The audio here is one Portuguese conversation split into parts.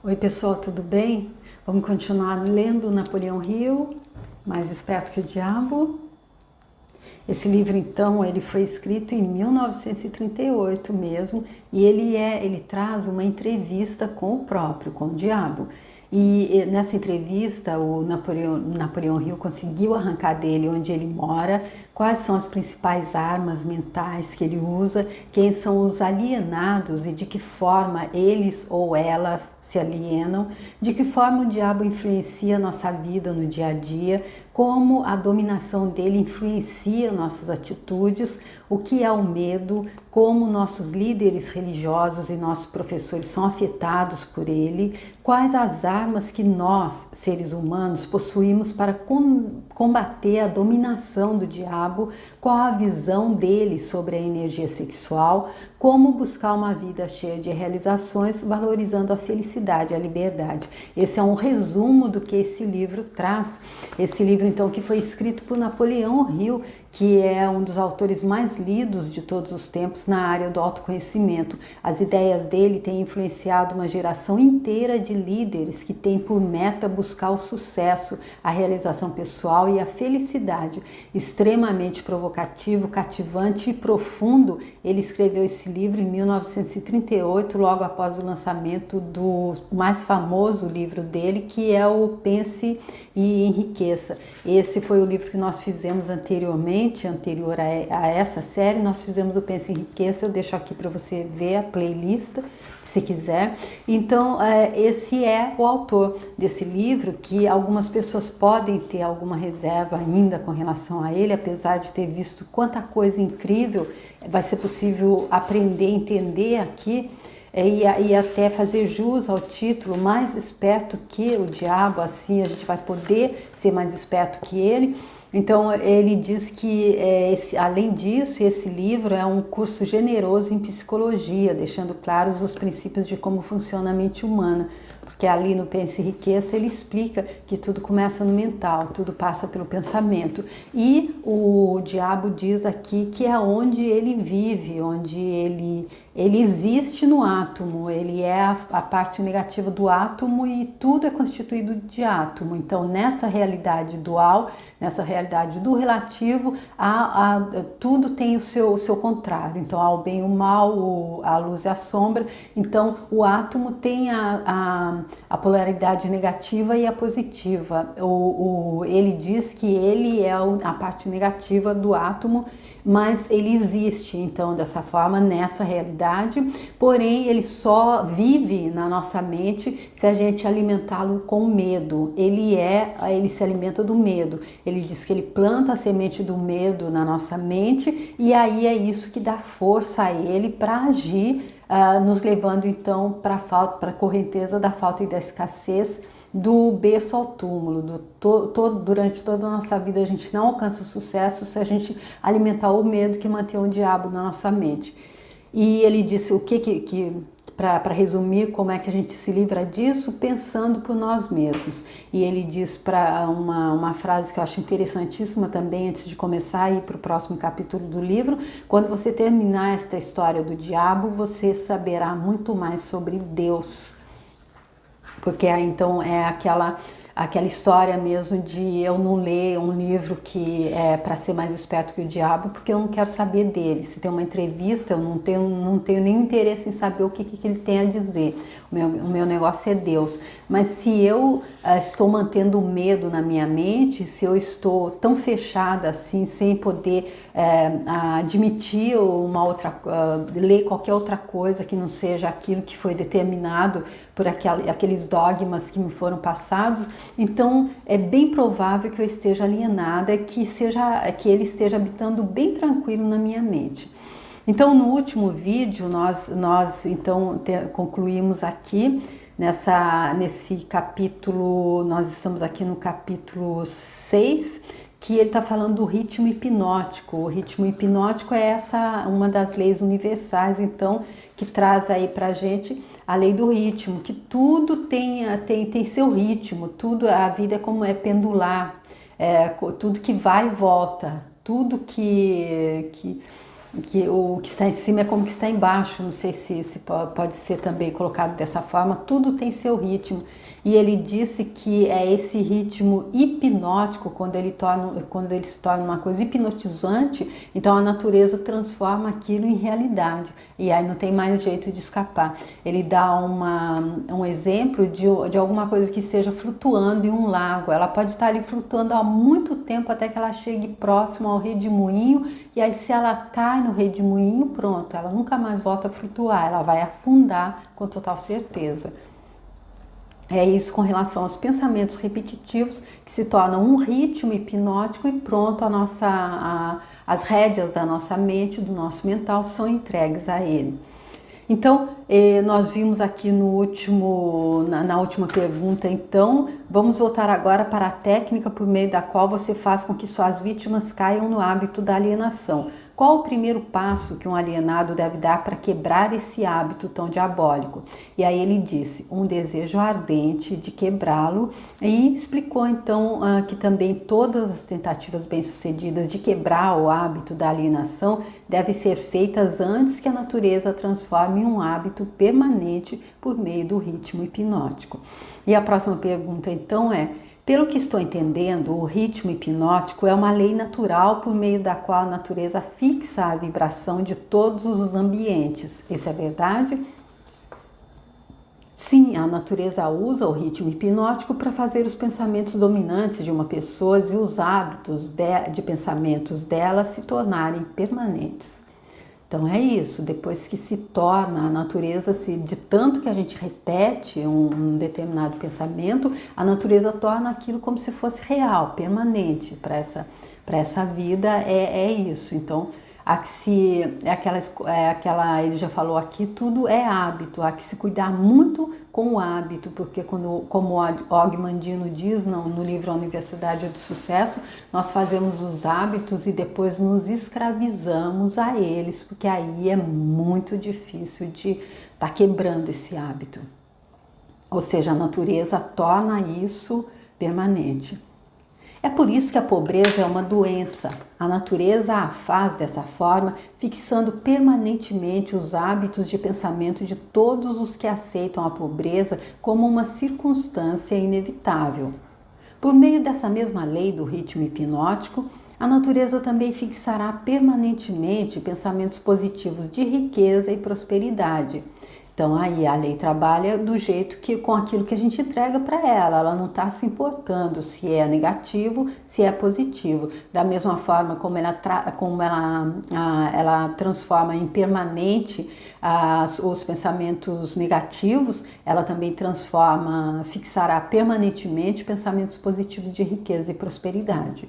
Oi pessoal, tudo bem? Vamos continuar lendo Napoleão Hill, Mais Esperto que o Diabo. Esse livro então, ele foi escrito em 1938 mesmo, e ele traz uma entrevista com com o diabo. E nessa entrevista, o Napoleão Hill conseguiu arrancar dele onde ele mora, quais são as principais armas mentais que ele usa, quem são os alienados e de que forma eles ou elas se alienam, de que forma o diabo influencia a nossa vida no dia a dia, como a dominação dele influencia nossas atitudes, o que é o medo, como nossos líderes religiosos e nossos professores são afetados por ele, quais as armas que nós, seres humanos, possuímos para combater a dominação do diabo, qual a visão dele sobre a energia sexual, como buscar uma vida cheia de realizações, valorizando a felicidade e a liberdade. Esse é um resumo do que esse livro traz. Esse livro, então, que foi escrito por Napoleão Hill, que é um dos autores mais lidos de todos os tempos na área do autoconhecimento. As ideias dele têm influenciado uma geração inteira de líderes que têm por meta buscar o sucesso, a realização pessoal e a felicidade. Extremamente provocativo, cativante e profundo, ele escreveu esse livro em 1938, logo após o lançamento do mais famoso livro dele, que é o Pense e Enriqueça. Esse foi o livro que nós fizemos anterior a essa série. Nós fizemos o Pense e Enriqueça, eu deixo aqui para você ver a playlist, se quiser. Então, esse é o autor desse livro, que algumas pessoas podem ter alguma reserva ainda com relação a ele, apesar de ter visto quanta coisa incrível vai ser possível aprender, entender aqui, e até fazer jus ao título, Mais Esperto que o Diabo. Assim a gente vai poder ser mais esperto que ele. Então ele diz que além disso, esse livro é um curso generoso em psicologia, deixando claros os princípios de como funciona a mente humana, porque ali no Pense e Enriqueça ele explica que tudo começa no mental, tudo passa pelo pensamento, e o diabo diz aqui que é onde ele vive, onde ele existe no átomo, ele é a parte negativa do átomo e tudo é constituído de átomo. Então, nessa realidade dual, nessa realidade do relativo, tudo tem o seu contrário. Então, há o bem e o mal, a luz e a sombra. Então, o átomo tem a polaridade negativa e a positiva. Ele diz que ele é a parte negativa do átomo, mas ele existe, então, dessa forma, nessa realidade, porém, ele só vive na nossa mente se a gente alimentá-lo com medo. Ele se alimenta do medo. Ele diz que ele planta a semente do medo na nossa mente, e aí é isso que dá força a ele para agir, nos levando, então, para a correnteza da falta e da escassez, do berço ao túmulo. Durante toda a nossa vida a gente não alcança o sucesso se a gente alimentar o medo que mantém o diabo na nossa mente. E ele disse o para resumir, como é que a gente se livra disso? Pensando por nós mesmos. E ele diz para uma frase que eu acho interessantíssima também, antes de começar a ir para o próximo capítulo do livro: quando você terminar esta história do diabo, você saberá muito mais sobre Deus. Porque então é aquela história mesmo de eu não ler um livro que é para ser mais esperto que o diabo, porque eu não quero saber dele. Se tem uma entrevista, eu não tenho nenhum interesse em saber o que ele tem a dizer. O meu negócio é Deus. Mas se eu estou mantendo o medo na minha mente, se eu estou tão fechada assim, sem poder admitir ler qualquer outra coisa que não seja aquilo que foi determinado por aqueles dogmas que me foram passados, então é bem provável que eu esteja alienada, que ele esteja habitando bem tranquilo na minha mente. Então, no último vídeo, nós então concluímos aqui nesse capítulo. Nós estamos aqui no capítulo 6, que ele está falando do ritmo hipnótico. O ritmo hipnótico é uma das leis universais, então, que traz aí pra gente a lei do ritmo, que tudo tem seu ritmo, a vida é pendular, tudo que vai e volta, tudo que que o que está em cima é como que está embaixo, não sei se pode ser também colocado dessa forma, tudo tem seu ritmo. E ele disse que é esse ritmo hipnótico, quando ele se torna uma coisa hipnotizante, então a natureza transforma aquilo em realidade, e aí não tem mais jeito de escapar. Ele dá um exemplo de alguma coisa que esteja flutuando em um lago. Ela pode estar ali flutuando há muito tempo até que ela chegue próximo ao redemoinho, e aí se ela cai no redemoinho, pronto, ela nunca mais volta a flutuar, ela vai afundar com total certeza. É isso com relação aos pensamentos repetitivos, que se tornam um ritmo hipnótico, e pronto, as rédeas da nossa mente, do nosso mental, são entregues a ele. Então, nós vimos aqui na última pergunta, então, vamos voltar agora para a técnica por meio da qual você faz com que suas vítimas caiam no hábito da alienação. Qual o primeiro passo que um alienado deve dar para quebrar esse hábito tão diabólico? E aí ele disse, um desejo ardente de quebrá-lo, e explicou então que também todas as tentativas bem-sucedidas de quebrar o hábito da alienação devem ser feitas antes que a natureza transforme em um hábito permanente por meio do ritmo hipnótico. E a próxima pergunta então é: pelo que estou entendendo, o ritmo hipnótico é uma lei natural por meio da qual a natureza fixa a vibração de todos os ambientes. Isso é verdade? Sim, a natureza usa o ritmo hipnótico para fazer os pensamentos dominantes de uma pessoa e os hábitos de pensamentos dela se tornarem permanentes. Então é isso, depois que se torna a natureza, de tanto que a gente repete um determinado pensamento, a natureza torna aquilo como se fosse real, permanente para essa vida, é isso. Então, ele já falou aqui, tudo é hábito, há que se cuidar muito com o hábito, porque como o Og Mandino diz no livro A Universidade do Sucesso, nós fazemos os hábitos e depois nos escravizamos a eles, porque aí é muito difícil de estar quebrando esse hábito. Ou seja, a natureza torna isso permanente. É por isso que a pobreza é uma doença. A natureza a faz dessa forma, fixando permanentemente os hábitos de pensamento de todos os que aceitam a pobreza como uma circunstância inevitável. Por meio dessa mesma lei do ritmo hipnótico, a natureza também fixará permanentemente pensamentos positivos de riqueza e prosperidade. Então aí a lei trabalha do jeito com aquilo que a gente entrega para ela não está se importando se é negativo, se é positivo. Da mesma forma como ela transforma em permanente os pensamentos negativos, ela também fixará permanentemente pensamentos positivos de riqueza e prosperidade.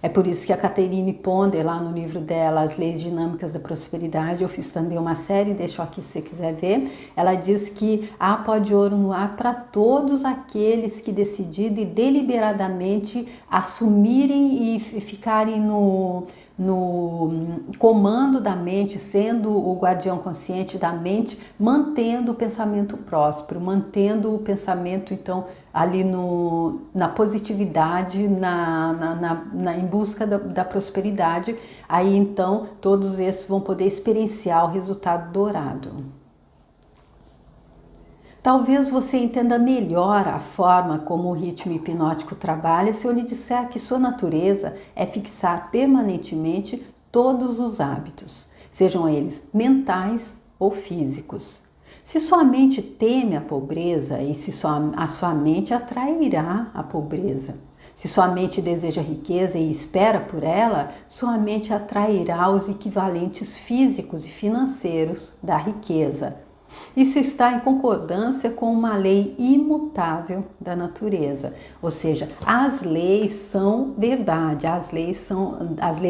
É por isso que a Catherine Ponder, lá no livro dela, As Leis Dinâmicas da Prosperidade, eu fiz também uma série, deixo aqui se você quiser ver, ela diz que há pó de ouro no ar para todos aqueles que decidiram e deliberadamente assumirem e ficarem no comando da mente, sendo o guardião consciente da mente, mantendo o pensamento próspero, mantendo o pensamento, então, ali na positividade, em busca da prosperidade. Aí, então, todos esses vão poder experienciar o resultado dourado. Talvez você entenda melhor a forma como o ritmo hipnótico trabalha se eu lhe disser que sua natureza é fixar permanentemente todos os hábitos, sejam eles mentais ou físicos. Se sua mente teme a pobreza e a sua mente atrairá a pobreza. Se sua mente deseja riqueza e espera por ela, sua mente atrairá os equivalentes físicos e financeiros da riqueza. Isso está em concordância com uma lei imutável da natureza, ou seja, as leis são verdade, as leis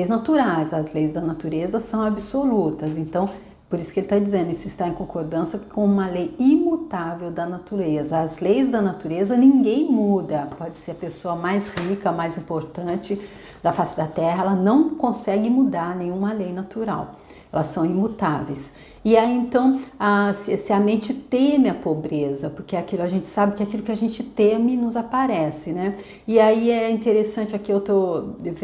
naturais, as leis da natureza são absolutas. Então, por isso que ele está dizendo, isso está em concordância com uma lei imutável da natureza. As leis da natureza ninguém muda, pode ser a pessoa mais rica, mais importante da face da Terra, ela não consegue mudar nenhuma lei natural, elas são imutáveis. E aí então, se a mente teme a pobreza, porque aquilo a gente sabe que aquilo que a gente teme nos aparece, né? E aí é interessante, aqui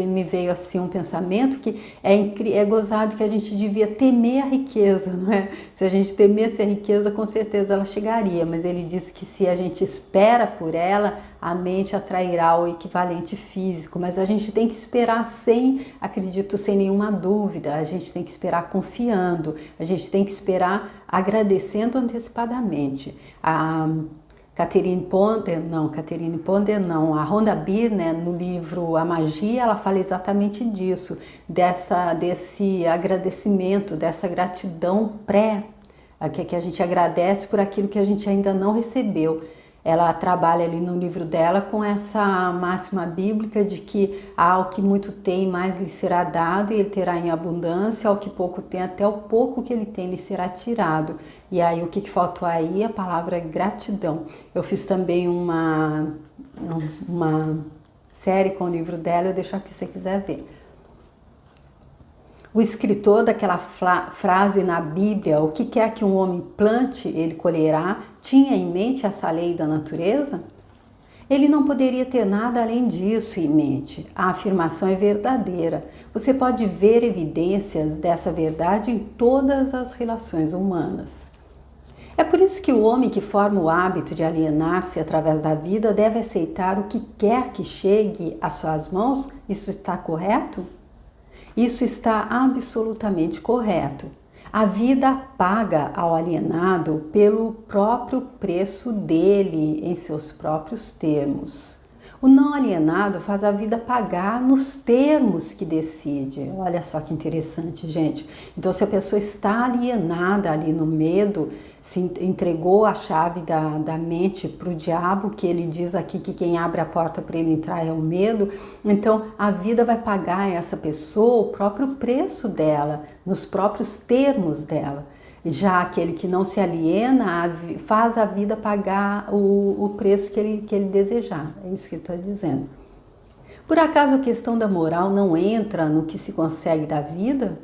me veio assim um pensamento que é gozado que a gente devia temer a riqueza, não é? Se a gente temesse a riqueza, com certeza ela chegaria, mas ele diz que se a gente espera por ela, a mente atrairá o equivalente físico, mas a gente tem que esperar acredito, sem nenhuma dúvida, a gente tem que esperar confiando, a gente tem que esperar agradecendo antecipadamente. A Catherine Ponder, a Rhonda Byrne, né, no livro A Magia, ela fala exatamente disso, desse agradecimento, dessa gratidão que a gente agradece por aquilo que a gente ainda não recebeu. Ela trabalha ali no livro dela com essa máxima bíblica de que ao que muito tem, mais lhe será dado, e ele terá em abundância, ao que pouco tem, até o pouco que ele tem lhe será tirado. E aí o que faltou aí? A palavra gratidão. Eu fiz também uma série com o livro dela, eu deixo aqui se você quiser ver. O escritor daquela frase na Bíblia, o que quer que um homem plante, ele colherá, tinha em mente essa lei da natureza? Ele não poderia ter nada além disso em mente. A afirmação é verdadeira. Você pode ver evidências dessa verdade em todas as relações humanas. É por isso que o homem que forma o hábito de alienar-se através da vida deve aceitar o que quer que chegue às suas mãos. Isso está correto? Isso está absolutamente correto. A vida paga ao alienado pelo próprio preço dele, em seus próprios termos. O não alienado faz a vida pagar nos termos que decide. Olha só que interessante, gente. Então, se a pessoa está alienada ali no medo, se entregou a chave da mente para o diabo, que ele diz aqui que quem abre a porta para ele entrar é o medo, então a vida vai pagar a essa pessoa o próprio preço dela, nos próprios termos dela. Já aquele que não se aliena faz a vida pagar o preço que ele desejar. É isso que ele está dizendo. Por acaso a questão da moral não entra no que se consegue da vida?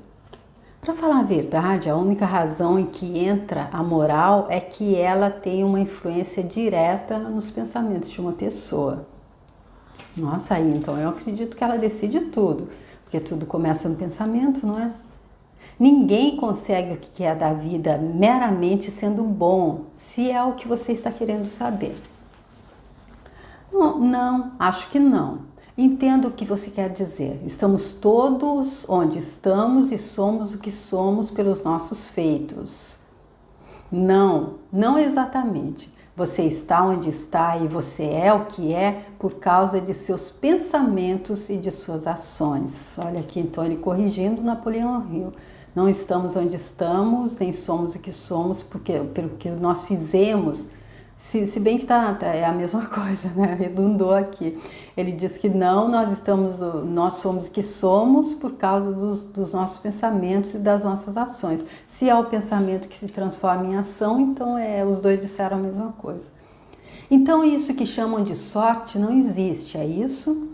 Para falar a verdade, a única razão em que entra a moral é que ela tem uma influência direta nos pensamentos de uma pessoa. Nossa, aí então eu acredito que ela decide tudo, porque tudo começa no pensamento, não é? Ninguém consegue o que quer da vida meramente sendo bom, se é o que você está querendo saber. Não, acho que não. Entendo o que você quer dizer. Estamos todos onde estamos e somos o que somos pelos nossos feitos. Não exatamente. Você está onde está e você é o que é por causa de seus pensamentos e de suas ações. Olha aqui, então, ele corrigindo Napoleão Hill. Não estamos onde estamos, nem somos o que somos, pelo que nós fizemos. Se bem que é a mesma coisa, né? Redundou aqui. Ele diz que nós somos o que somos por causa dos nossos pensamentos e das nossas ações. Se é o pensamento que se transforma em ação, então os dois disseram a mesma coisa. Então isso que chamam de sorte não existe, é isso?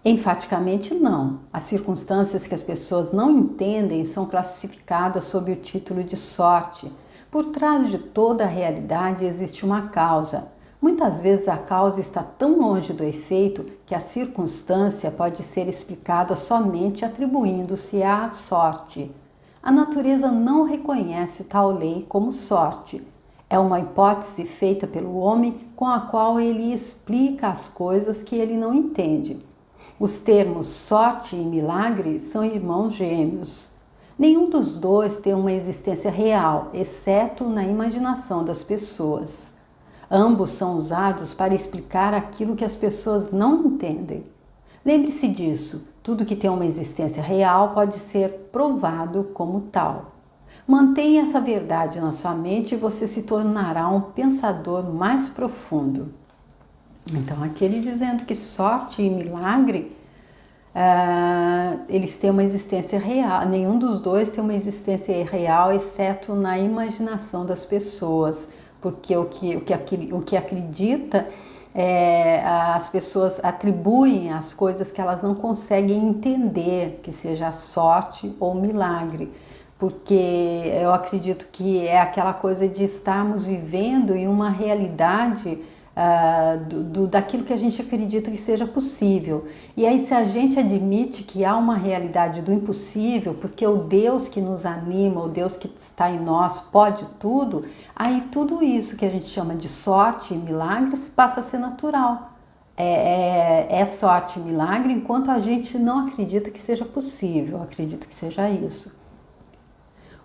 Enfaticamente não. As circunstâncias que as pessoas não entendem são classificadas sob o título de sorte. Por trás de toda a realidade existe uma causa. Muitas vezes a causa está tão longe do efeito que a circunstância pode ser explicada somente atribuindo-se à sorte. A natureza não reconhece tal lei como sorte. É uma hipótese feita pelo homem com a qual ele explica as coisas que ele não entende. Os termos sorte e milagre são irmãos gêmeos. Nenhum dos dois tem uma existência real, exceto na imaginação das pessoas. Ambos são usados para explicar aquilo que as pessoas não entendem. Lembre-se disso, tudo que tem uma existência real pode ser provado como tal. Mantenha essa verdade na sua mente e você se tornará um pensador mais profundo. Então, aqui ele dizendo que sorte e milagre eles têm uma existência real, nenhum dos dois tem uma existência real, exceto na imaginação das pessoas, porque o que acredita, as pessoas atribuem às coisas que elas não conseguem entender, que seja sorte ou milagre, porque eu acredito que é aquela coisa de estarmos vivendo em uma realidade daquilo que a gente acredita que seja possível. E aí, se a gente admite que há uma realidade do impossível, porque o Deus que nos anima, o Deus que está em nós pode tudo, aí tudo isso que a gente chama de sorte e milagres passa a ser natural. É sorte e milagre enquanto a gente não acredita que seja possível, acredito que seja isso.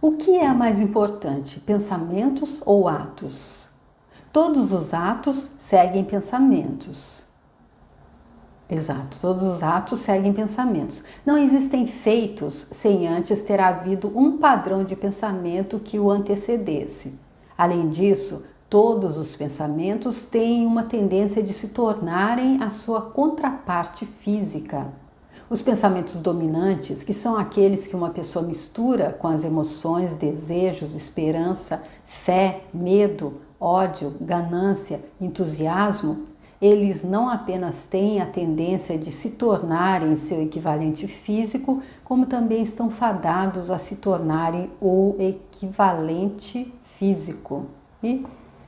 O que é mais importante, pensamentos ou atos? Todos os atos seguem pensamentos. Exato, todos os atos seguem pensamentos. Não existem feitos sem antes ter havido um padrão de pensamento que o antecedesse. Além disso, todos os pensamentos têm uma tendência de se tornarem a sua contraparte física. Os pensamentos dominantes, que são aqueles que uma pessoa mistura com as emoções, desejos, esperança, fé, medo, ódio, ganância, entusiasmo, eles não apenas têm a tendência de se tornarem seu equivalente físico, como também estão fadados a se tornarem o equivalente físico. E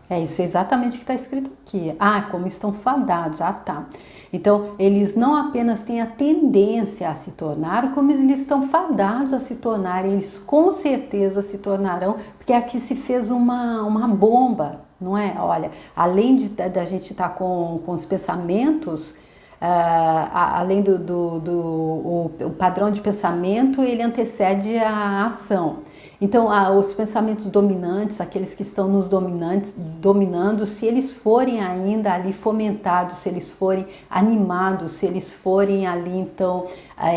é isso exatamente o que está escrito aqui. Como estão fadados. Tá. Então, eles não apenas têm a tendência a se tornar, como eles estão fadados a se tornarem, eles com certeza se tornarão, porque aqui se fez uma bomba, não é? Olha, além da gente estar com os pensamentos, além o padrão de pensamento, ele antecede a ação. Então, os pensamentos dominantes, aqueles que estão nos dominando, se eles forem ainda ali fomentados, se eles forem animados, se eles forem ali, então,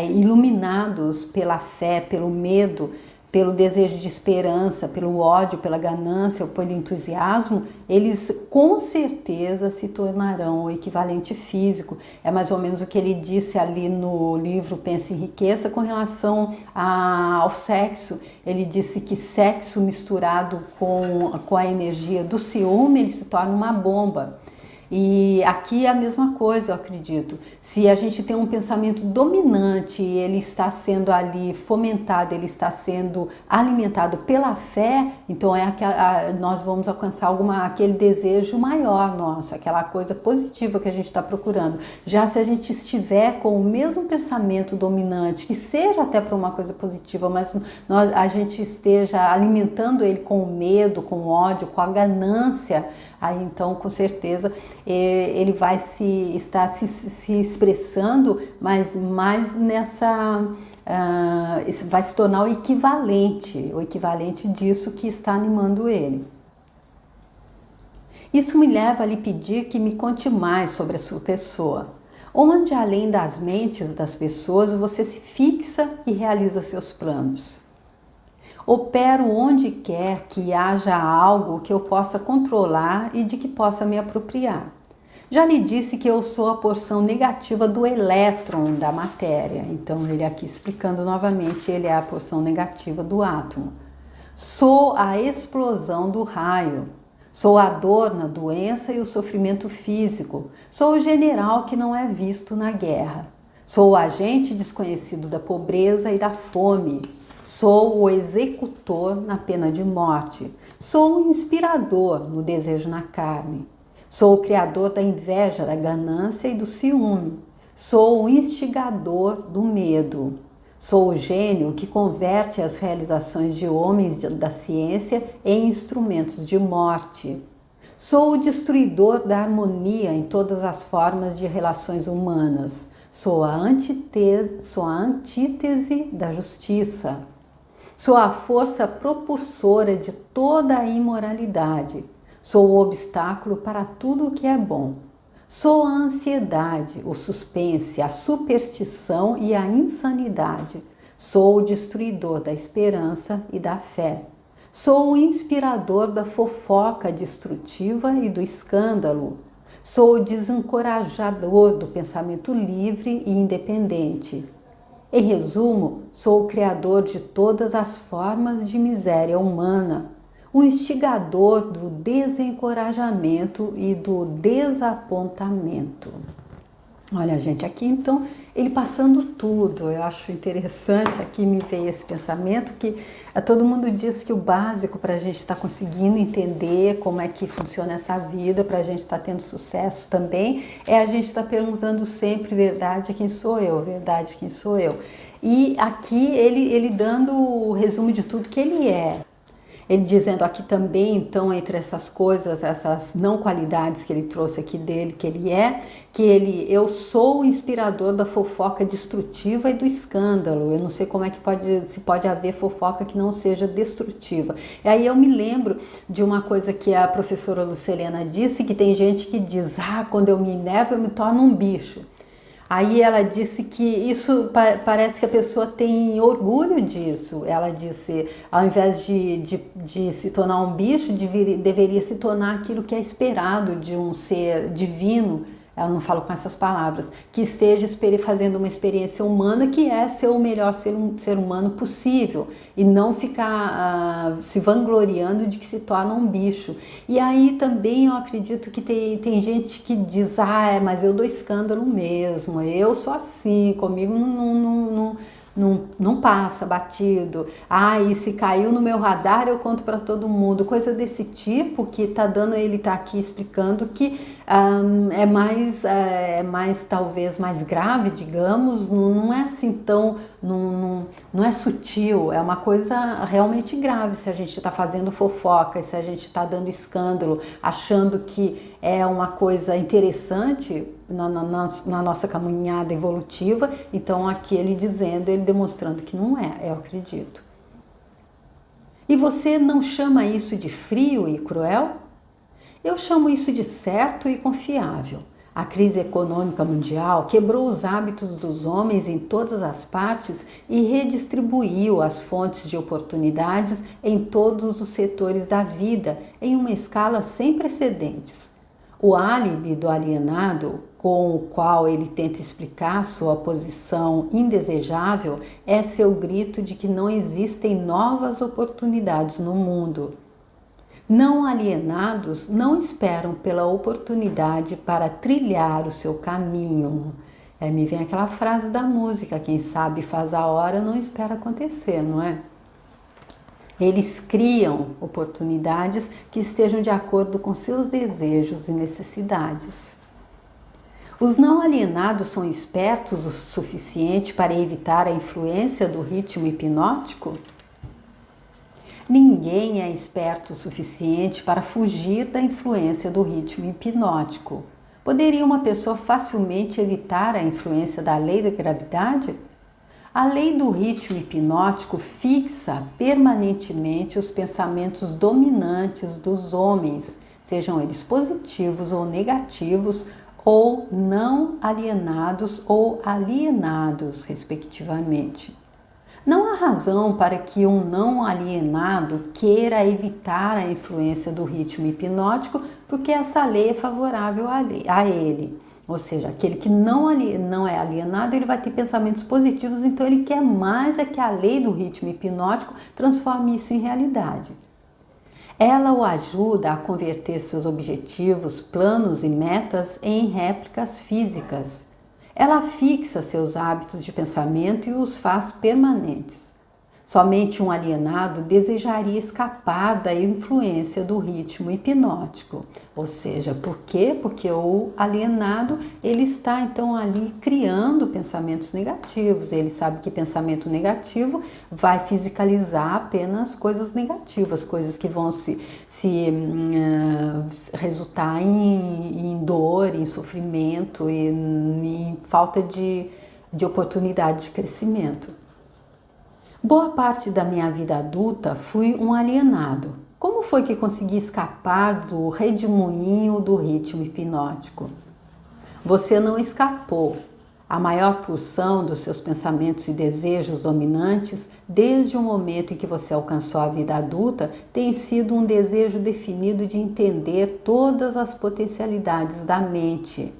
iluminados pela fé, pelo medo, pelo desejo de esperança, pelo ódio, pela ganância ou pelo entusiasmo, eles com certeza se tornarão o equivalente físico. É mais ou menos o que ele disse ali no livro Pensa em Riqueza com relação ao sexo. Ele disse que sexo misturado com a energia do ciúme, ele se torna uma bomba. E aqui é a mesma coisa, eu acredito. Se a gente tem um pensamento dominante, ele está sendo ali fomentado, ele está sendo alimentado pela fé, então nós vamos alcançar aquele desejo maior nosso, aquela coisa positiva que a gente está procurando. Já se a gente estiver com o mesmo pensamento dominante, que seja até para uma coisa positiva, mas a gente esteja alimentando ele com o medo, com o ódio, com a ganância, aí então com certeza ele vai estar se expressando, mas mais nessa vai se tornar o equivalente disso que está animando ele. Isso me leva a lhe pedir que me conte mais sobre a sua pessoa. Onde, além das mentes das pessoas, você se fixa e realiza seus planos? Opero onde quer que haja algo que eu possa controlar e de que possa me apropriar. Já lhe disse que eu sou a porção negativa do elétron da matéria. Então, ele aqui explicando novamente, ele é a porção negativa do átomo. Sou a explosão do raio. Sou a dor na doença e o sofrimento físico. Sou o general que não é visto na guerra. Sou o agente desconhecido da pobreza e da fome. Sou o executor na pena de morte. Sou o inspirador no desejo na carne. Sou o criador da inveja, da ganância e do ciúme. Sou o instigador do medo. Sou o gênio que converte as realizações de homens da ciência em instrumentos de morte. Sou o destruidor da harmonia em todas as formas de relações humanas. Sou a antítese da justiça. Sou a força propulsora de toda a imoralidade. Sou o obstáculo para tudo o que é bom. Sou a ansiedade, o suspense, a superstição e a insanidade. Sou o destruidor da esperança e da fé. Sou o inspirador da fofoca destrutiva e do escândalo. Sou o desencorajador do pensamento livre e independente. Em resumo, sou o criador de todas as formas de miséria humana, o instigador do desencorajamento e do desapontamento. Olha, gente, aqui então, ele passando tudo, eu acho interessante, aqui me veio esse pensamento que todo mundo diz que o básico para a gente estar conseguindo entender como é que funciona essa vida, para a gente estar tendo sucesso também, é a gente estar perguntando sempre, verdade, quem sou eu? Verdade, quem sou eu? E aqui ele dando o resumo de tudo que ele é. Ele dizendo aqui também, então, entre essas coisas, essas não qualidades que ele trouxe aqui dele, que ele é, eu sou o inspirador da fofoca destrutiva e do escândalo. Eu não sei como é que se pode haver fofoca que não seja destrutiva. E aí eu me lembro de uma coisa que a professora Lucilena disse, que tem gente que diz, quando eu me enervo eu me torno um bicho. Aí ela disse que isso parece que a pessoa tem orgulho disso. Ela disse, ao invés de se tornar um bicho, deveria se tornar aquilo que é esperado de um ser divino. Ela não fala com essas palavras, que esteja fazendo uma experiência humana, que é ser o melhor ser humano possível, e não ficar se vangloriando de que se torna um bicho. E aí também eu acredito que tem gente que diz, mas eu dou escândalo mesmo, eu sou assim, comigo não passa batido. E se caiu no meu radar eu conto para todo mundo. Coisa desse tipo que ele tá aqui explicando que é mais talvez mais grave, digamos, não é assim tão, não é sutil, é uma coisa realmente grave se a gente está fazendo fofoca, se a gente está dando escândalo, achando que é uma coisa interessante na nossa caminhada evolutiva. Então aqui ele demonstrando que não é, eu acredito. E você não chama isso de frio e cruel? Eu chamo isso de certo e confiável. A crise econômica mundial quebrou os hábitos dos homens em todas as partes e redistribuiu as fontes de oportunidades em todos os setores da vida em uma escala sem precedentes. O álibi do alienado, com o qual ele tenta explicar sua posição indesejável, é seu grito de que não existem novas oportunidades no mundo. Não alienados não esperam pela oportunidade para trilhar o seu caminho. Me vem aquela frase da música, quem sabe faz a hora, não espera acontecer, não é? Eles criam oportunidades que estejam de acordo com seus desejos e necessidades. Os não alienados são espertos o suficiente para evitar a influência do ritmo hipnótico? Ninguém é esperto o suficiente para fugir da influência do ritmo hipnótico. Poderia uma pessoa facilmente evitar a influência da lei da gravidade? A lei do ritmo hipnótico fixa permanentemente os pensamentos dominantes dos homens, sejam eles positivos ou negativos, ou não alienados ou alienados, respectivamente. Não há razão para que um não alienado queira evitar a influência do ritmo hipnótico, porque essa lei é favorável a ele. Ou seja, aquele que não é alienado, ele vai ter pensamentos positivos, então ele quer mais que a lei do ritmo hipnótico transforme isso em realidade. Ela o ajuda a converter seus objetivos, planos e metas em réplicas físicas. Ela fixa seus hábitos de pensamento e os faz permanentes. Somente um alienado desejaria escapar da influência do ritmo hipnótico. Ou seja, por quê? Porque o alienado, ele está então ali criando pensamentos negativos. Ele sabe que pensamento negativo vai fisicalizar apenas coisas negativas, coisas que vão resultar em dor, em sofrimento e em falta de oportunidade de crescimento. Boa parte da minha vida adulta fui um alienado. Como foi que consegui escapar do redemoinho do ritmo hipnótico? Você não escapou. A maior porção dos seus pensamentos e desejos dominantes, desde o momento em que você alcançou a vida adulta, tem sido um desejo definido de entender todas as potencialidades da mente.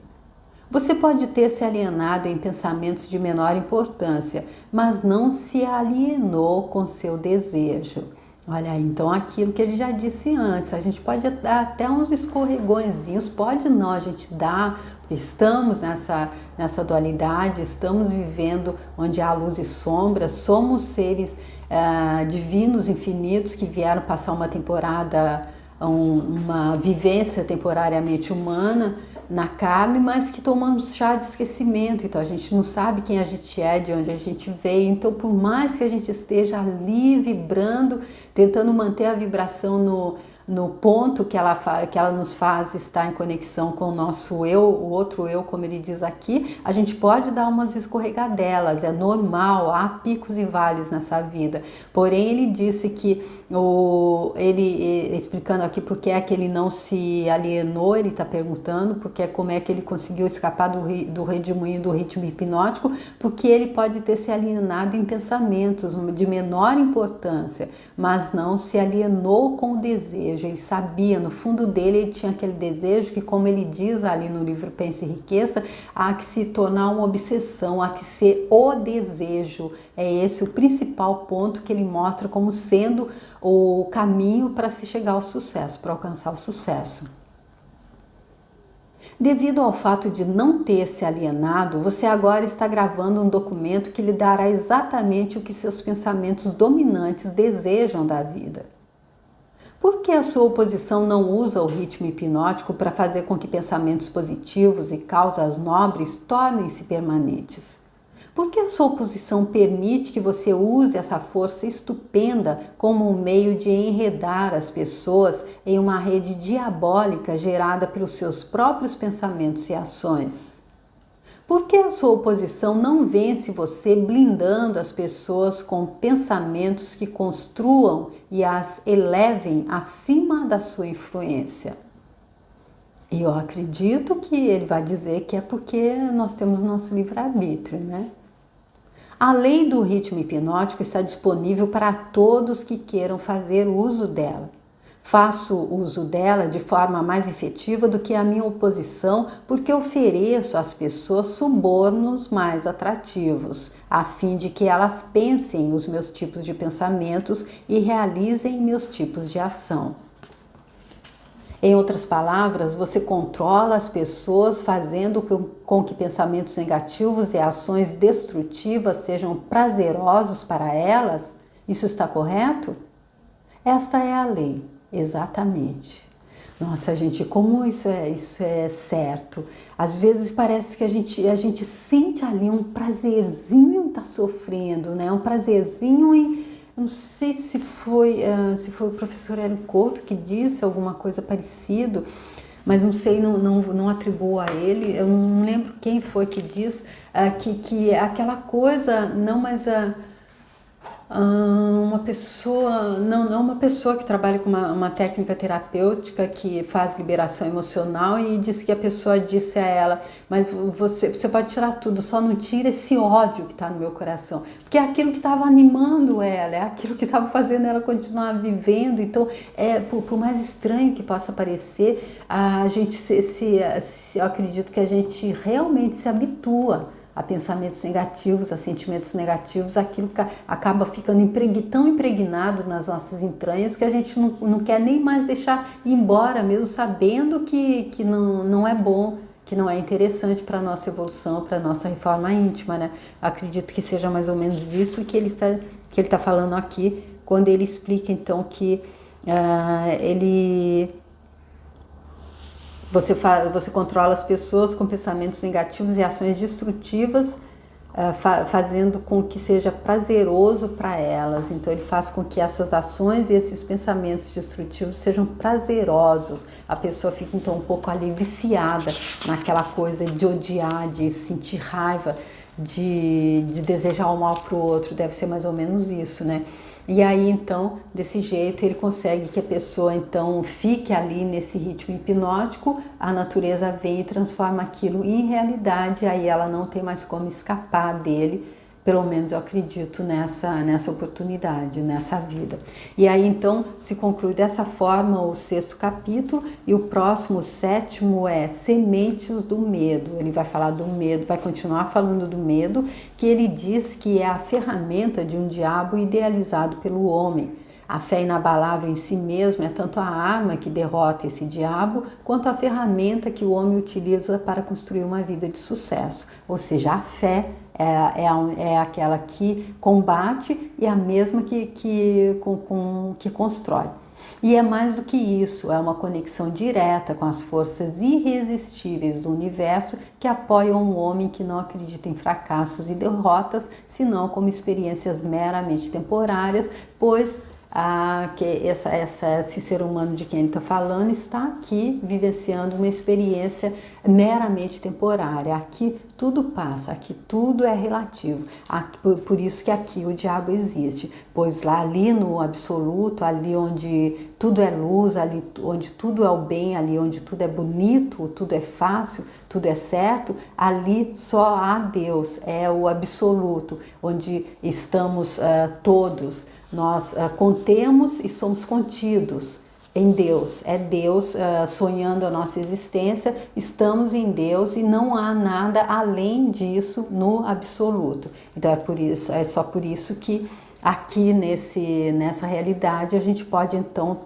Você pode ter se alienado em pensamentos de menor importância, mas não se alienou com seu desejo. Olha aí, então aquilo que ele já disse antes, a gente pode dar até uns escorregõezinhos, pode não, a gente dá, porque estamos nessa dualidade, estamos vivendo onde há luz e sombra, somos seres divinos infinitos que vieram passar uma temporada, uma vivência temporariamente humana na carne, mas que tomamos chá de esquecimento, então a gente não sabe quem a gente é, de onde a gente veio, então por mais que a gente esteja ali vibrando, tentando manter a vibração no ponto que ela nos faz estar em conexão com o nosso eu, o outro eu, como ele diz aqui, a gente pode dar umas escorregadelas, é normal, há picos e vales nessa vida. Porém, ele disse que, ele explicando aqui porque é que ele não se alienou, ele está perguntando porque como é que ele conseguiu escapar do redemoinho do ritmo hipnótico, porque ele pode ter se alienado em pensamentos de menor importância, mas não se alienou com o desejo. Ele sabia, no fundo dele, ele tinha aquele desejo que, como ele diz ali no livro Pense e Riqueza, há que se tornar uma obsessão, há que ser o desejo. É esse o principal ponto que ele mostra como sendo o caminho para se chegar ao sucesso, para alcançar o sucesso. Devido ao fato de não ter se alienado, você agora está gravando um documento que lhe dará exatamente o que seus pensamentos dominantes desejam da vida. Por que a sua oposição não usa o ritmo hipnótico para fazer com que pensamentos positivos e causas nobres tornem-se permanentes? Por que a sua oposição permite que você use essa força estupenda como um meio de enredar as pessoas em uma rede diabólica gerada pelos seus próprios pensamentos e ações? Por que a sua oposição não vence você blindando as pessoas com pensamentos que construam e as elevem acima da sua influência? E eu acredito que ele vai dizer que é porque nós temos nosso livre-arbítrio, né? A lei do ritmo hipnótico está disponível para todos que queiram fazer uso dela. Faço uso dela de forma mais efetiva do que a minha oposição, porque ofereço às pessoas subornos mais atrativos, a fim de que elas pensem os meus tipos de pensamentos e realizem meus tipos de ação. Em outras palavras, você controla as pessoas fazendo com que pensamentos negativos e ações destrutivas sejam prazerosos para elas? Isso está correto? Esta é a lei, exatamente. Nossa, gente, como isso é certo. Às vezes parece que a gente sente ali um prazerzinho em estar sofrendo, né? Um prazerzinho em... Não sei se foi o professor Hélio Couto que disse alguma coisa parecida, mas não sei, não atribuo a ele, eu não lembro quem foi que diz que aquela coisa, não, mas uma pessoa, não uma pessoa que trabalha com uma técnica terapêutica que faz liberação emocional e disse que a pessoa disse a ela, mas você pode tirar tudo, só não tira esse ódio que está no meu coração, porque é aquilo que estava animando ela, é aquilo que estava fazendo ela continuar vivendo. Então, por mais estranho que possa parecer, a gente eu acredito que a gente realmente se habitua a pensamentos negativos, a sentimentos negativos, aquilo que acaba ficando tão impregnado nas nossas entranhas que a gente não quer nem mais deixar ir embora, mesmo sabendo que não é bom, que não é interessante para a nossa evolução, para a nossa reforma íntima, né? Acredito que seja mais ou menos isso que ele está falando aqui, quando ele explica então que você controla as pessoas com pensamentos negativos e ações destrutivas, fazendo com que seja prazeroso para elas. Então ele faz com que essas ações e esses pensamentos destrutivos sejam prazerosos. A pessoa fica então um pouco ali viciada naquela coisa de odiar, de sentir raiva, de desejar o mal para o outro. Deve ser mais ou menos isso, né? E aí, então, desse jeito, ele consegue que a pessoa, então, fique ali nesse ritmo hipnótico, a natureza vem e transforma aquilo em realidade, aí ela não tem mais como escapar dele, pelo menos eu acredito nessa oportunidade, nessa vida. E aí, então, se conclui dessa forma o 6º capítulo, e o próximo, o 7º, é Sementes do Medo. Ele vai falar do medo, vai continuar falando do medo, que ele diz que é a ferramenta de um diabo idealizado pelo homem. A fé inabalável em si mesmo é tanto a arma que derrota esse diabo, quanto a ferramenta que o homem utiliza para construir uma vida de sucesso. Ou seja, a fé é aquela que combate e a mesma que constrói. E é mais do que isso, é uma conexão direta com as forças irresistíveis do universo que apoiam um homem que não acredita em fracassos e derrotas, senão como experiências meramente temporárias, pois que esse ser humano de quem ele está falando está aqui vivenciando uma experiência meramente temporária. Aqui tudo passa, aqui tudo é relativo. Por isso que aqui o diabo existe, pois ali no absoluto, ali onde tudo é luz, ali onde tudo é o bem, ali onde tudo é bonito, tudo é fácil, tudo é certo, ali só há Deus, é o absoluto, onde estamos todos. Nós contemos e somos contidos em Deus. É Deus sonhando a nossa existência, estamos em Deus e não há nada além disso no absoluto. Então é só por isso que aqui nessa realidade a gente pode então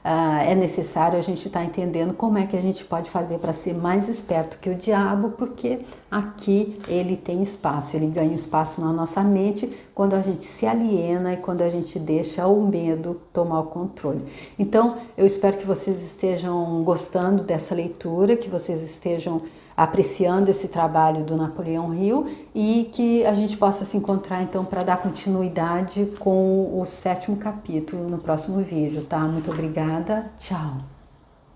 é necessário a gente estar entendendo como é que a gente pode fazer para ser mais esperto que o diabo, porque aqui ele tem espaço, ele ganha espaço na nossa mente quando a gente se aliena e quando a gente deixa o medo tomar o controle. Então, eu espero que vocês estejam gostando dessa leitura, que vocês estejam apreciando esse trabalho do Napoleão Hill e que a gente possa se encontrar então para dar continuidade com o 7º capítulo no próximo vídeo, tá? Muito obrigada, tchau!